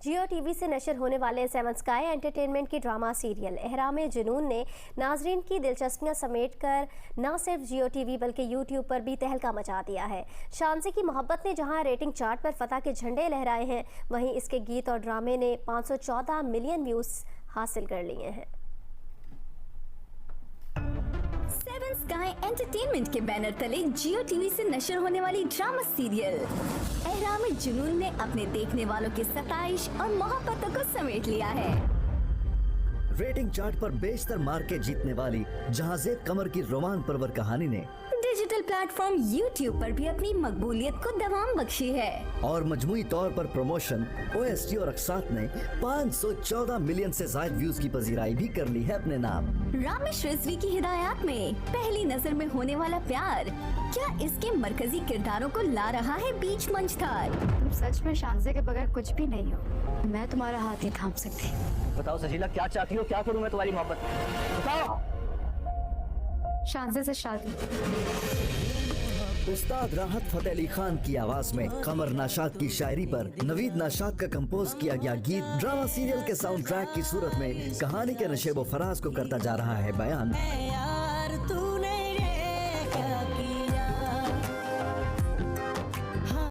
जियो TV से नशर होने वाले सेवन स्काई एंटरटेनमेंट की ड्रामा सीरियल एहराम जुनून ने नाजरीन की दिलचस्पियां समेट कर न सिर्फ जियो टीवी बल्कि यूट्यूब पर भी तहलका मचा दिया है। शानजी की मोहब्बत ने जहां रेटिंग चार्ट पर फतह के झंडे लहराए हैं, वहीं इसके गीत और ड्रामे ने 514 मिलियन व्यूज हासिल कर लिए हैं। सेवन स्काई एंटरटेनमेंट के बैनर तले जियो टीवी से नशर होने वाली ड्रामा सीरियल एहराम जुनून ने अपने देखने वालों की सताइश और मोहब्बतों को समेट लिया है। रेटिंग चार्ट पर बेशतर मार्केट जीतने वाली जहाज़ेब कमर की रोमान परवर कहानी ने डिजिटल प्लेटफॉर्म यूट्यूब पर भी अपनी मकबूलियत को दवाम बख्शी है और मजमुई तौर पर प्रमोशन OST और अक्सात ने 514 मिलियन से ज्यादा व्यूज की पजीराई भी कर ली है अपने नाम। रामेश रिजवी की हिदायत में पहली नजर में होने वाला प्यार क्या इसके मरकजी किरदारों को ला रहा है बीच मंच तक। तुम सच में शानजे के बगैर कुछ भी नहीं हो। मैं तुम्हारा हाथ नहीं थाम सकती। बताओ सजीला, क्या चाहती हो? क्या करूं मैं तुम्हारी मोहब्बत? बताओ। शानजे से शादी। उस्ताद राहत फतेह अली खान की आवाज में कमर नाशाद की शायरी पर नवीद नाशाद का कंपोज किया गया गीत ड्रामा सीरियल के साउंड ट्रैक की सूरत में कहानी के नशेबो फराज को करता जा रहा है बयान। यार तूने